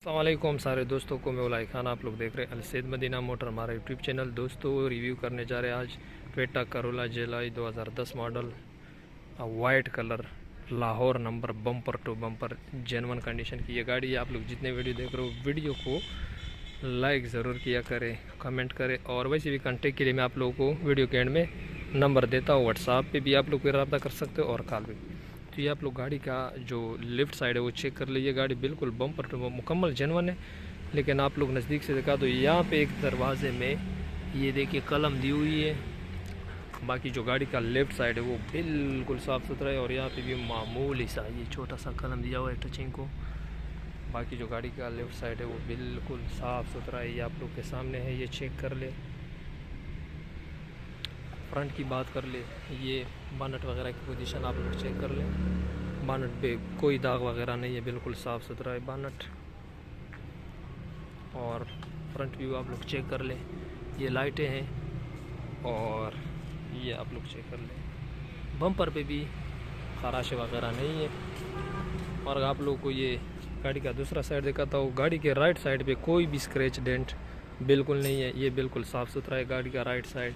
अस्सलाम वालेकुम सारे दोस्तों को मैं उलाई खान, आप लोग देख रहे हैं अलसैद मदीना मोटर हमारा यूट्यूब चैनल। दोस्तों रिव्यू करने जा रहे हैं आज Toyota Corolla GLi 2010 model, white colour, Lahore number, bumper to bumper, genuine condition की ये गाड़ी है। आप लोग जितने वीडियो देख रहे हो वीडियो को लाइक ज़रूर किया करें, कमेंट करें। और वैसे भी कॉन्टेक्ट के लिए मैं आप लोगों को वीडियो के एंड में नंबर देता हूँ, व्हाट्सएप पे भी आप लोग रब्ता कर सकते हो और कॉल भी। तो ये आप लोग गाड़ी का जो लेफ़्ट साइड है वो चेक कर लीजिए। गाड़ी बिल्कुल बम्पर टू मुकम्मल जेनवन है, लेकिन आप लोग नज़दीक से दिखा दो। यहाँ पे एक दरवाजे में ये देखिए कलम दी हुई है। बाकी जो गाड़ी का लेफ़्ट साइड है वो बिल्कुल साफ़ सुथरा है, और यहाँ पे भी मामूली सा ये छोटा सा कलम दिया हुआ है टचिंग को। बाकी जो गाड़ी का लेफ़्ट साइड है वो बिल्कुल साफ़ सुथरा है, ये आप लोग के सामने है, ये चेक कर ले। फ्रंट की बात कर ले, ये बानट वगैरह की पोजीशन आप लोग चेक कर लें। बानट पे कोई दाग वगैरह नहीं है, बिल्कुल साफ़ सुथरा है बानट। और फ्रंट व्यू आप लोग चेक कर लें, ये लाइटें हैं और ये आप लोग चेक कर लें। बम्पर पे भी खराशे वगैरह नहीं है। और आप लोग को ये गाड़ी का दूसरा साइड दिखाता हूँ। गाड़ी के राइट साइड पे कोई भी स्क्रैच डेंट बिल्कुल नहीं है, ये बिल्कुल साफ़ सुथरा है गाड़ी का राइट साइड,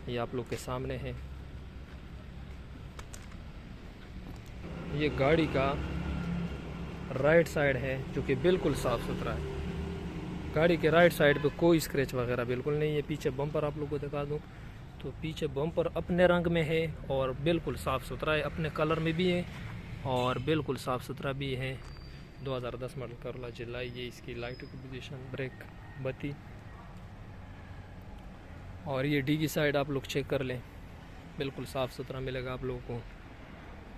ये आप लोग के सामने है। ये गाड़ी का राइट साइड है जो कि बिल्कुल साफ़ सुथरा है। गाड़ी के राइट साइड पे कोई स्क्रैच वगैरह बिल्कुल नहीं है। पीछे बम्पर आप लोग को दिखा दूं तो पीछे बम्पर अपने रंग में है और बिल्कुल साफ़ सुथरा है, अपने कलर में भी है और बिल्कुल साफ़ सुथरा भी है। 2010 मॉडल करोला जेलाई, ये इसकी लाइट की पोजीशन, ब्रेक, बत्ती। और ये डी की साइड आप लोग चेक कर लें, बिल्कुल साफ़ सुथरा मिलेगा आप लोगों को।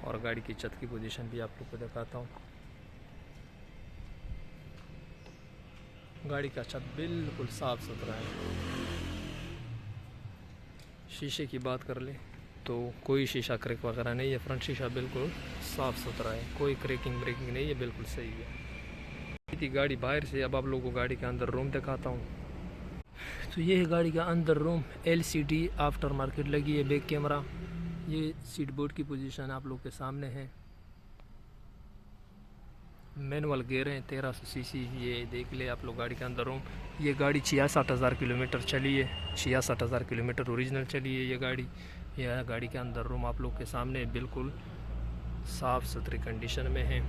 और गाड़ी की छत की पोजीशन भी आप लोग को दिखाता हूँ। गाड़ी का छत बिल्कुल साफ़ सुथरा है। शीशे की बात कर ले तो कोई शीशा क्रैक वगैरह नहीं है, फ्रंट शीशा बिल्कुल साफ़ सुथरा है, कोई क्रैकिंग ब्रेकिंग नहीं है, बिल्कुल सही है। थी गाड़ी बाहर से, अब आप लोगों को गाड़ी के अंदर रूम दिखाता हूँ। तो ये है गाड़ी का अंदर रूम, LCD आफ्टर मार्केट लगी है, बैक कैमरा। ये सीट बोर्ड की पोजीशन आप लोग के सामने है। मैनुअल गेयर हैं, 1300 सीसी, ये देख ले आप लोग गाड़ी के अंदर रूम। ये गाड़ी 66,000 किलोमीटर चली है, 66,000 किलोमीटर ओरिजिनल चली है ये गाड़ी। यह गाड़ी के अंदर रूम आप लोग के सामने बिल्कुल साफ़ सुथरी कंडीशन में है,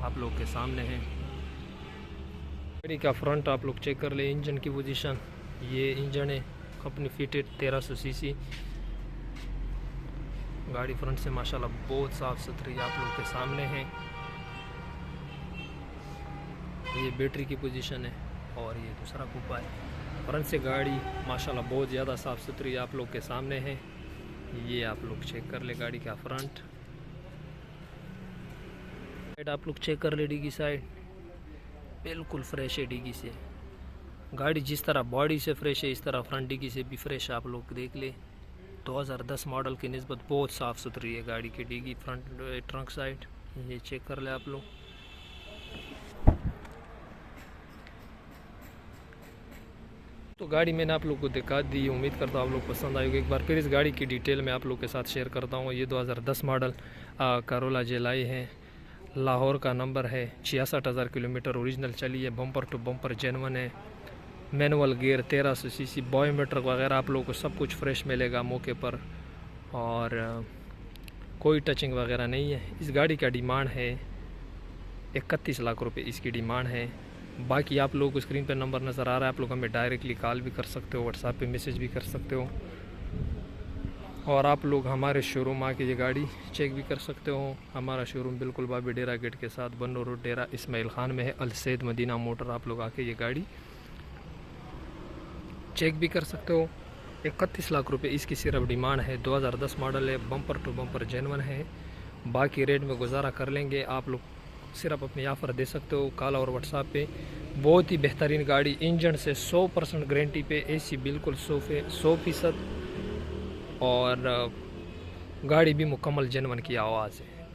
आप लोग के सामने है। गाड़ी का फ्रंट आप लोग चेक कर ले, इंजन की पोजीशन, ये इंजन है कंपनी फिटेड 1300 सीसी। गाड़ी फ्रंट से माशाल्लाह बहुत साफ़ सुथरी आप लोग के सामने है। ये बैटरी की पोजीशन है और ये दूसरा कूपा है। फ्रंट से गाड़ी माशाल्लाह बहुत ज़्यादा साफ़ सुथरी आप लोग के सामने है, ये आप लोग चेक कर ले गाड़ी का फ्रंट। साइड आप लोग चेक कर ले, डी की साइड बिल्कुल फ्रेश है डिग्गी से। गाड़ी जिस तरह बॉडी से फ्रेश है इस तरह फ्रंट डिग्गी से भी फ्रेश है, आप लोग देख ले। 2010 मॉडल की निस्बत बहुत साफ़ सुथरी है गाड़ी की डिग्गी, फ्रंट ट्रंक साइड, ये चेक कर ले आप लोग। तो गाड़ी मैंने आप लोग को दिखा दी, उम्मीद करता हूँ आप लोग पसंद आएगी। एक बार फिर इस गाड़ी की डिटेल मैं आप लोग के साथ शेयर करता हूँ। ये 2010 मॉडल करोला जेलाई है, लाहौर का नंबर है, 66,000 किलोमीटर ओरिजिनल चली है, बम्पर टू बम्पर जेनवन है, मैनुअल गियर, 1300 सीसी, बायोमेट्रिक वगैरह आप लोगों को सब कुछ फ्रेश मिलेगा मौके पर, और कोई टचिंग वगैरह नहीं है। इस गाड़ी का डिमांड है 31 लाख रुपए इसकी डिमांड है। बाकी आप लोगों को स्क्रीन पर नंबर नज़र आ रहा है, आप लोग हमें डायरेक्टली कॉल भी कर सकते हो, व्हाट्सएप पे मैसेज भी कर सकते हो, और आप लोग हमारे शोरूम आके ये गाड़ी चेक भी कर सकते हो। हमारा शोरूम बिल्कुल बाबी डेरा गेट के साथ, बन्नू रोड, डेरा इस्माइल खान में है, अलसैद मदीना मोटर। आप लोग आके ये गाड़ी चेक भी कर सकते हो। 31 लाख रुपए इसकी सिर्फ डिमांड है, 2010 मॉडल है, बम्पर टू बम्पर जेनवन है। बाकी रेट में गुजारा कर लेंगे, आप लोग सिर्फ अपनी ऑफ़र दे सकते हो कॉल और व्हाट्सएप पे। बहुत ही बेहतरीन गाड़ी, इंजन से 100% गारंटी पे, AC बिल्कुल 100%, और गाड़ी भी मुकम्मल जेनवन की आवाज़ है।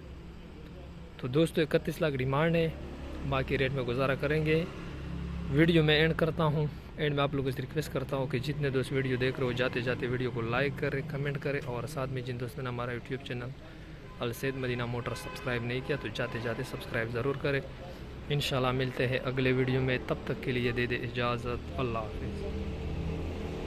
तो दोस्तों 31 लाख डिमांड है, बाकी रेट में गुजारा करेंगे। वीडियो में एंड करता हूँ, एंड में आप लोगों से रिक्वेस्ट करता हूँ कि जितने दोस्त वीडियो देख रहे हो जाते जाते वीडियो को लाइक करें, कमेंट करें, और साथ में जिन दोस्तों ने हमारा YouTube channel Alsaeed Madina motor subscribe नहीं किया तो जाते जाते सब्सक्राइब ज़रूर करें। इंशाल्लाह मिलते हैं अगले वीडियो में, तब तक के लिए दे दे इजाज़त। अल्लाह हाफिज़।